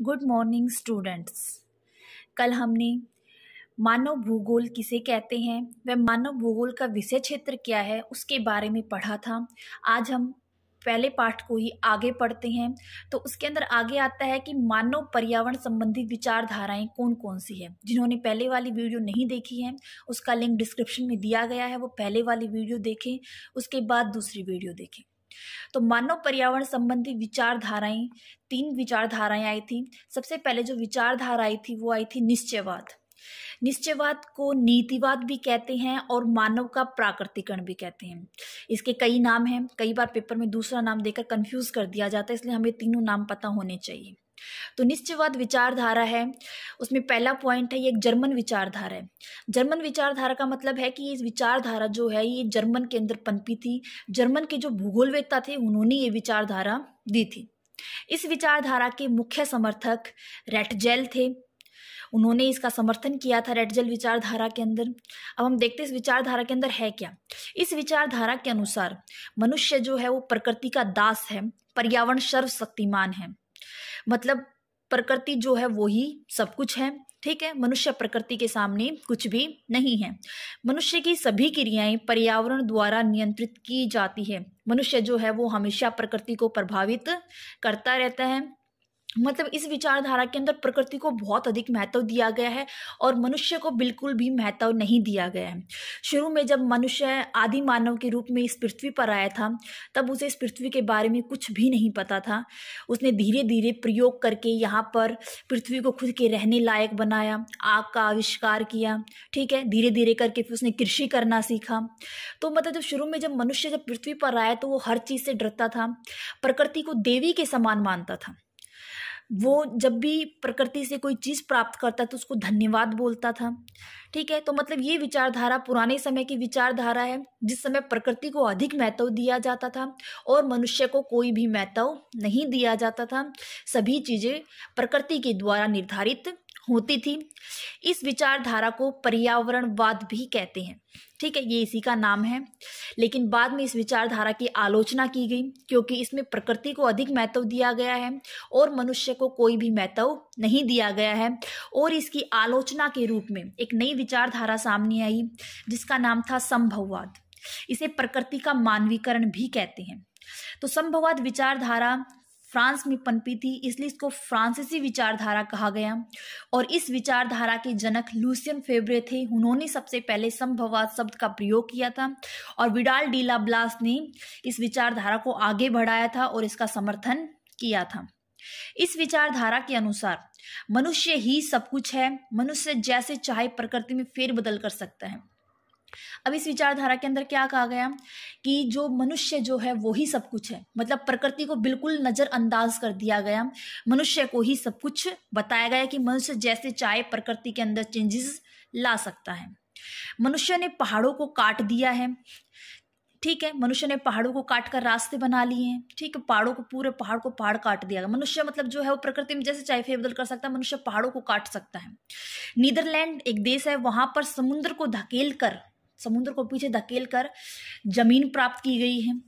Good morning students. कल हमने मानव भूगोल किसे कहते हैं, वह मानव भूगोल का विषय क्षेत्र क्या है, उसके बारे में पढ़ा था। आज हम पहले पाठ को ही आगे पढ़ते हैं। तो उसके अंदर आगे आता है कि मानव पर्यावरण संबंधी विचारधाराएं कौन कौन सी है। जिन्होंने पहले वाली वीडियो नहीं देखी है उसका लिंक डिस्क्रिप्शन में दिया गया है, वो पहले वाली वीडियो देखें, उसके बाद दूसरी वीडियो देखें। तो मानव पर्यावरण संबंधी विचारधाराएं, 3 विचारधाराएं आई थी। सबसे पहले जो विचारधारा आई थी वो आई थी निश्चयवाद। निश्चयवाद को नीतिवाद भी कहते हैं और मानव का प्राकृतिकरण भी कहते हैं। इसके कई नाम हैं, कई बार पेपर में दूसरा नाम देकर कंफ्यूज कर दिया जाता है, इसलिए हमें तीनों नाम पता होने चाहिए। तो निश्चयवाद विचारधारा है, उसमें पहला पॉइंट है, ये एक जर्मन विचारधारा है। जर्मन विचारधारा का मतलब है कि ये विचारधारा जो है ये जर्मन के अंदर पनपी थी। जर्मन के जो भूगोलवेत्ता थे उन्होंने ये विचारधारा दी थी। इस विचारधारा के मुख्य समर्थक रेटजेल थे, उन्होंने इसका समर्थन किया था रेटजेल विचारधारा के अंदर। अब हम देखते हैं इस विचारधारा के अंदर है क्या। इस विचारधारा के अनुसार मनुष्य जो है वो प्रकृति का दास है, पर्यावरण सर्वशक्तिमान है। मतलब प्रकृति जो है वो ही सब कुछ है, ठीक है। मनुष्य प्रकृति के सामने कुछ भी नहीं है। मनुष्य की सभी क्रियाएं पर्यावरण द्वारा नियंत्रित की जाती है। मनुष्य जो है वो हमेशा प्रकृति को प्रभावित करता रहता है। मतलब इस विचारधारा के अंदर प्रकृति को बहुत अधिक महत्व दिया गया है और मनुष्य को बिल्कुल भी महत्व नहीं दिया गया है। शुरू में जब मनुष्य आदि मानव के रूप में इस पृथ्वी पर आया था तब उसे इस पृथ्वी के बारे में कुछ भी नहीं पता था। उसने धीरे धीरे प्रयोग करके यहाँ पर पृथ्वी को खुद के रहने लायक बनाया, आग का आविष्कार किया, ठीक है। धीरे धीरे करके फिर उसने कृषि करना सीखा। तो मतलब जब शुरू में जब मनुष्य जब पृथ्वी पर आया तो वो हर चीज से डरता था, प्रकृति को देवी के समान मानता था। वो जब भी प्रकृति से कोई चीज प्राप्त करता तो उसको धन्यवाद बोलता था, ठीक है। तो मतलब ये विचारधारा पुराने समय की विचारधारा है, जिस समय प्रकृति को अधिक महत्व दिया जाता था और मनुष्य को कोई भी महत्व नहीं दिया जाता था। सभी चीजें प्रकृति के द्वारा निर्धारित होती थी। इस विचारधारा को पर्यावरणवाद भी कहते हैं, ठीक है, ये इसी का नाम है। लेकिन बाद में इस विचारधारा की आलोचना की गई क्योंकि इसमें प्रकृति को अधिक महत्व दिया गया है और मनुष्य को कोई भी महत्व नहीं दिया गया है। और इसकी आलोचना के रूप में एक नई विचारधारा सामने आई जिसका नाम था संभववाद। इसे प्रकृति का मानवीकरण भी कहते हैं। तो संभववाद विचारधारा फ्रांस में पनपी थी, इसलिए इसको फ्रांसीसी विचारधारा कहा गया। और इस विचारधारा के जनक लुसियन फेब्रे थे, उन्होंने सबसे पहले संभववाद शब्द का प्रयोग किया था और विडाल डी ला ब्लास ने इस विचारधारा को आगे बढ़ाया था और इसका समर्थन किया था। इस विचारधारा के अनुसार मनुष्य ही सब कुछ है, मनुष्य जैसे चाहे प्रकृति में फेरबदल कर सकता है। अब इस विचारधारा के अंदर क्या कहा गया कि जो मनुष्य जो है वो ही सब कुछ है, मतलब प्रकृति को बिल्कुल नजरअंदाज कर दिया गया, मनुष्य को ही सब कुछ बताया गया कि मनुष्य जैसे चाहे प्रकृति के अंदर चेंजेस ला सकता है। मनुष्य ने पहाड़ों को काट दिया है, ठीक है, मनुष्य ने पहाड़ों को काट कर रास्ते बना लिए हैं, ठीक है। पहाड़ों को पूरे पहाड़ को पहाड़ काट दिया गया। मनुष्य मतलब जो है वो प्रकृति में जैसे चाहे फेरबदल कर सकता है, मनुष्य पहाड़ों को काट सकता है। नीदरलैंड एक देश है, वहां पर समुद्र को पीछे धकेल कर जमीन प्राप्त की गई है।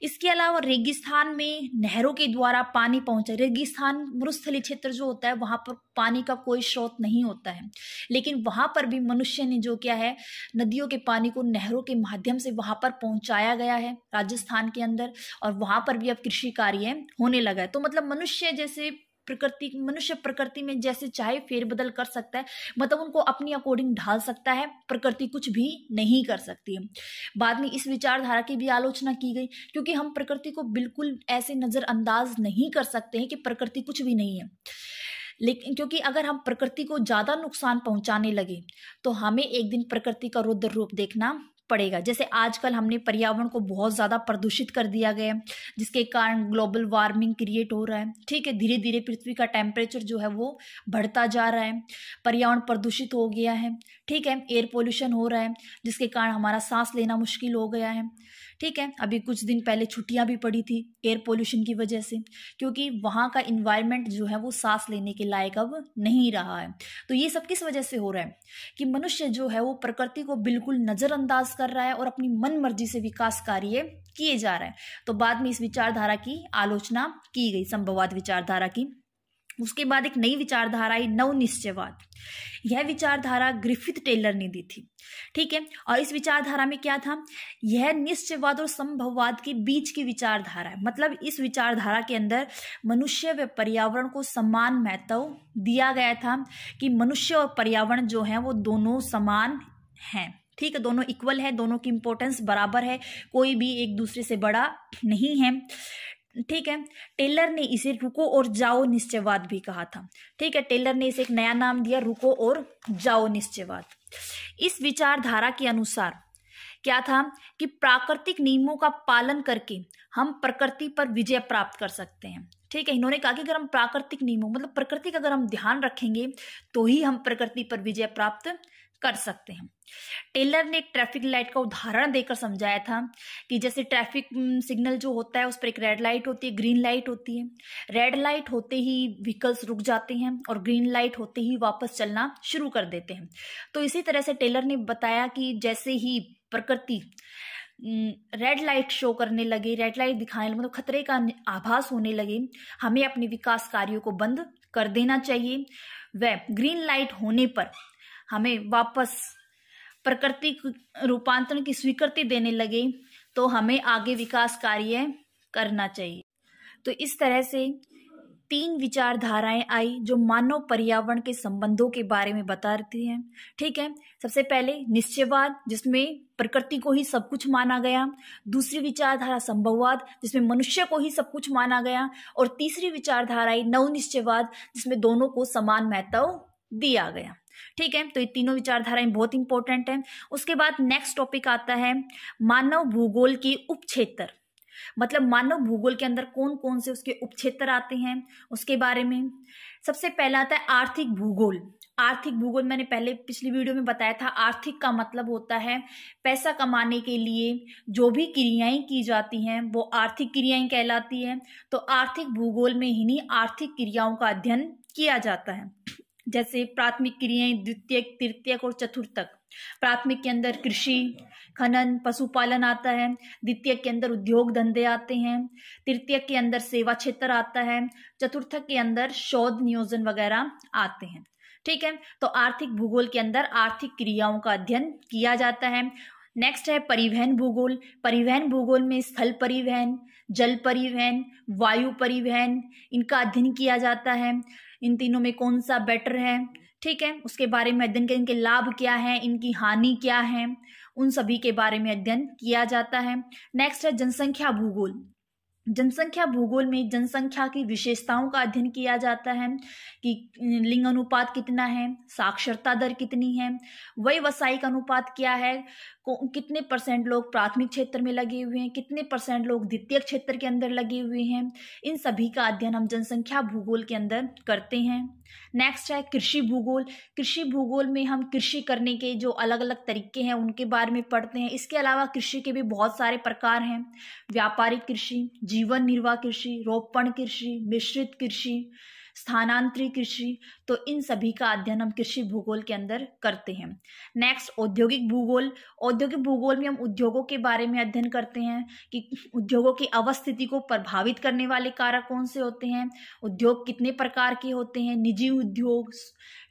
इसके अलावा रेगिस्तान में नहरों के द्वारा पानी पहुंचा। रेगिस्तान मरुस्थलीय क्षेत्र जो होता है वहां पर पानी का कोई स्रोत नहीं होता है, लेकिन वहां पर भी मनुष्य ने जो किया है नदियों के पानी को नहरों के माध्यम से वहां पर पहुंचाया गया है राजस्थान के अंदर, और वहां पर भी अब कृषि कार्य होने लगा है। तो मतलब मनुष्य प्रकृति में जैसे चाहे फेरबदल कर सकता है, मतलब उनको अपनी अकॉर्डिंग ढाल सकता है, प्रकृति कुछ भी नहीं कर सकती है। बाद में इस विचारधारा की भी आलोचना की गई क्योंकि हम प्रकृति को बिल्कुल ऐसे नजरअंदाज नहीं कर सकते हैं कि प्रकृति कुछ भी नहीं है। लेकिन क्योंकि अगर हम प्रकृति को ज्यादा नुकसान पहुंचाने लगे तो हमें एक दिन प्रकृति का रुद्र रूप देखना पड़ेगा। जैसे आजकल हमने पर्यावरण को बहुत ज्यादा प्रदूषित कर दिया गया है, जिसके कारण ग्लोबल वार्मिंग क्रिएट हो रहा है, ठीक है। धीरे धीरे पृथ्वी का टेम्परेचर जो है वो बढ़ता जा रहा है, पर्यावरण प्रदूषित हो गया है, ठीक है। एयर पोल्यूशन हो रहा है जिसके कारण हमारा सांस लेना मुश्किल हो गया है, ठीक है। अभी कुछ दिन पहले छुट्टियां भी पड़ी थी एयर पोल्यूशन की वजह से, क्योंकि वहां का इन्वायरमेंट जो है वो सांस लेने के लायक अब नहीं रहा है। तो ये सब किस वजह से हो रहा है कि मनुष्य जो है वो प्रकृति को बिल्कुल नजरअंदाज कर रहा है और अपनी मन मर्जी से विकास कार्य किए जा रहा है। तो बाद में इस विचारधारा की आलोचना की गई, संभववाद विचारधारा की। उसके बाद एक नई विचारधारा आई, नवनिश्चयवाद। यह विचारधारा ग्रिफिथ टेलर ने दी थी, ठीक है। और इस विचारधारा में क्या था, यह निश्चयवाद और संभववाद के बीच की विचारधारा है। मतलब इस विचारधारा के अंदर मनुष्य व पर्यावरण को समान महत्व दिया गया था कि मनुष्य और पर्यावरण जो है वो दोनों समान हैं, ठीक है, दोनों इक्वल है, दोनों की इंपॉर्टेंस बराबर है, कोई भी एक दूसरे से बड़ा नहीं है, ठीक है। टेलर ने इसे रुको और जाओ निश्चयवाद भी कहा था, ठीक है। टेलर ने इसे एक नया नाम दिया, रुको और जाओ निश्चयवाद। इस विचारधारा के अनुसार क्या था कि प्राकृतिक नियमों का पालन करके हम प्रकृति पर विजय प्राप्त कर सकते हैं, ठीक है। इन्होंने कहा कि अगर हम प्राकृतिक नियमों मतलब प्रकृति का अगर हम ध्यान रखेंगे तो ही हम प्रकृति पर विजय प्राप्त कर सकते हैं। टेलर ने एक ट्रैफिक लाइट का उदाहरण देकर समझाया था कि जैसे ट्रैफिक सिग्नल जो होता है उस पर एक रेड लाइट होती है, ग्रीन लाइट होती है। रेड लाइट होते ही व्हीकल्स रुक जाते हैं और ग्रीन लाइट होते ही वापस चलना शुरू कर देते हैं। तो इसी तरह से टेलर ने बताया कि जैसे ही प्रकृति रेड लाइट शो करने लगे, रेड लाइट दिखाने लगे, मतलब खतरे का आभास होने लगे, हमें अपने विकास कार्यों को बंद कर देना चाहिए। व ग्रीन लाइट होने पर हमें वापस प्रकृति रूपांतरण की स्वीकृति देने लगे तो हमें आगे विकास कार्य करना चाहिए। तो इस तरह से 3 विचारधाराएं आई जो मानव पर्यावरण के संबंधों के बारे में बताती हैं, ठीक है। सबसे पहले निश्चयवाद जिसमें प्रकृति को ही सब कुछ माना गया, दूसरी विचारधारा संभववाद जिसमें मनुष्य को ही सब कुछ माना गया, और तीसरी विचारधारा आई नवनिश्चयवाद जिसमें दोनों को समान महत्व दिया गया, ठीक है। तो ये तीनों विचारधाराएं बहुत इंपॉर्टेंट हैं। उसके बाद नेक्स्ट टॉपिक आता है मानव भूगोल की उपक्षेत्र, मतलब मानव भूगोल के अंदर कौन कौन से उसके उपक्षेत्र आते हैं उसके बारे में। सबसे पहला आता है आर्थिक भूगोल। आर्थिक भूगोल मैंने पहले पिछली वीडियो में बताया था। आर्थिक का मतलब होता है पैसा कमाने के लिए जो भी क्रियाएं की जाती हैं वो आर्थिक क्रियाएं कहलाती हैं। तो आर्थिक भूगोल में ही आर्थिक क्रियाओं का अध्ययन किया जाता है, जैसे प्राथमिक क्रियाएं, द्वितीयक, तृतीयक और चतुर्थक। प्राथमिक के अंदर कृषि, खनन, पशुपालन आता है। द्वितीयक के अंदर उद्योग धंधे आते हैं। तृतीयक के अंदर सेवा क्षेत्र आता है। चतुर्थक के अंदर शोध नियोजन वगैरह आते हैं, ठीक है। तो आर्थिक भूगोल के अंदर आर्थिक क्रियाओं का अध्ययन किया जाता है। नेक्स्ट है परिवहन भूगोल। परिवहन भूगोल में स्थल परिवहन, जल परिवहन, वायु परिवहन, इनका अध्ययन किया जाता है। इन तीनों में कौन सा बेटर है, ठीक है, उसके बारे में अध्ययन, इनके लाभ क्या है, इनकी हानि क्या है, उन सभी के बारे में अध्ययन किया जाता है। नेक्स्ट है जनसंख्या भूगोल। जनसंख्या भूगोल में जनसंख्या की विशेषताओं का अध्ययन किया जाता है कि लिंग अनुपात कितना है, साक्षरता दर कितनी है, व्यवसायिक अनुपात क्या है, कितने % लोग प्राथमिक क्षेत्र में लगे हुए हैं, कितने % लोग द्वितीयक क्षेत्र के अंदर लगे हुए हैं। इन सभी का अध्ययन हम जनसंख्या भूगोल के अंदर करते हैं। नेक्स्ट है कृषि भूगोल। कृषि भूगोल में हम कृषि करने के जो अलग अलग तरीके हैं उनके बारे में पढ़ते हैं। इसके अलावा कृषि के भी बहुत सारे प्रकार हैं, व्यापारिक कृषि, जीवन निर्वाह कृषि, रोपण कृषि, मिश्रित कृषि, स्थानांतरित कृषि। तो इन सभी का अध्ययन हम कृषि भूगोल के अंदर करते हैं। नेक्स्ट औद्योगिक भूगोल। औद्योगिक भूगोल में हम उद्योगों के बारे में अध्ययन करते हैं कि उद्योगों की अवस्थिति को प्रभावित करने वाले कारक कौन से होते हैं, उद्योग कितने प्रकार के होते हैं, निजी उद्योग,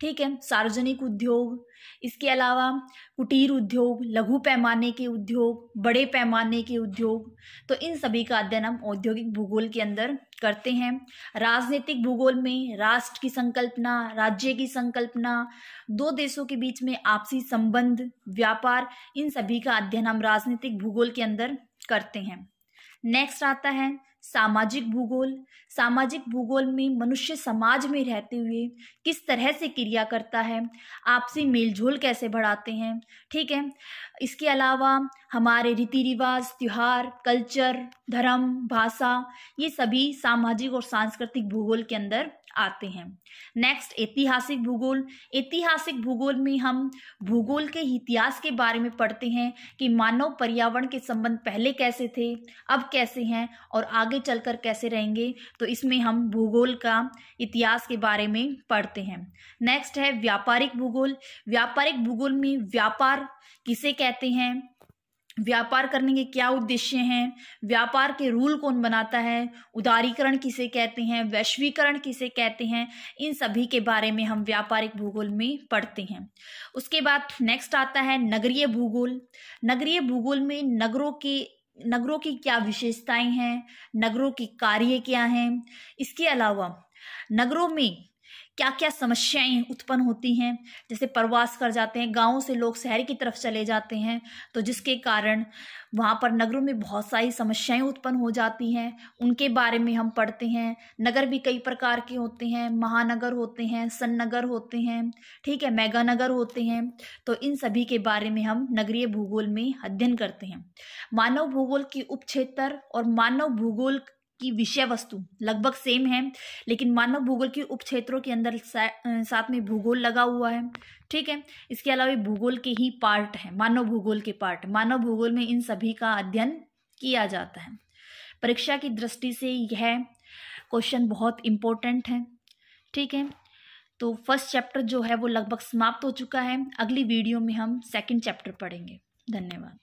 ठीक है, सार्वजनिक उद्योग, इसके अलावा कुटीर उद्योग, लघु पैमाने के उद्योग, बड़े पैमाने के उद्योग। तो इन सभी का अध्ययन हम औद्योगिक भूगोल के अंदर करते हैं। राजनीतिक भूगोल में राष्ट्र की संकल्पना, राज्य की संकल्पना, दो देशों के बीच में आपसी संबंध, व्यापार, इन सभी का अध्ययन हम राजनीतिक भूगोल के अंदर करते हैं। नेक्स्ट आता है सामाजिक भूगोल। सामाजिक भूगोल में मनुष्य समाज में रहते हुए किस तरह से क्रिया करता है, आपसी मेलजोल कैसे बढ़ाते हैं, ठीक है। इसके अलावा हमारे रीति रिवाज, त्योहार, कल्चर, धर्म, भाषा, ये सभी सामाजिक और सांस्कृतिक भूगोल के अंदर आते हैं। नेक्स्ट ऐतिहासिक भूगोल। ऐतिहासिक भूगोल में हम भूगोल के इतिहास के बारे में पढ़ते हैं कि मानव पर्यावरण के संबंध पहले कैसे थे, अब कैसे हैं और आगे चलकर कैसे रहेंगे। तो इसमें हम भूगोल का इतिहास के बारे में पढ़ते हैं। नेक्स्ट है व्यापारिक भूगोल। व्यापारिक भूगोल में व्यापार किसे कहते हैं, व्यापार करने के क्या उद्देश्य हैं, व्यापार के रूल कौन बनाता है, उदारीकरण किसे कहते हैं, वैश्वीकरण किसे कहते हैं, इन सभी के बारे में हम व्यापारिक भूगोल में पढ़ते हैं। उसके बाद नेक्स्ट आता है नगरीय भूगोल। नगरीय भूगोल में नगरों की क्या विशेषताएं हैं, नगरों के कार्य क्या हैं, इसके अलावा नगरों में क्या क्या समस्याएं उत्पन्न होती हैं। जैसे प्रवास कर जाते हैं, गांवों से लोग शहर की तरफ चले जाते हैं, तो जिसके कारण वहां पर नगरों में बहुत सारी समस्याएं उत्पन्न हो जाती हैं, उनके बारे में हम पढ़ते हैं। नगर भी कई प्रकार के होते हैं, महानगर होते हैं, सन्नगर होते हैं, ठीक है, मेगा नगर होते हैं। तो इन सभी के बारे में हम नगरीय भूगोल में अध्ययन करते हैं। मानव भूगोल की उपक्षेत्र और मानव भूगोल की विषय वस्तु लगभग सेम है, लेकिन मानव भूगोल के उपक्षेत्रों के अंदर साथ में भूगोल लगा हुआ है, ठीक है। इसके अलावा भूगोल के ही पार्ट है, मानव भूगोल के पार्ट। मानव भूगोल में इन सभी का अध्ययन किया जाता है। परीक्षा की दृष्टि से यह क्वेश्चन बहुत इंपॉर्टेंट है, ठीक है। तो फर्स्ट चैप्टर जो है वो लगभग समाप्त हो चुका है। अगली वीडियो में हम सेकंड चैप्टर पढ़ेंगे। धन्यवाद।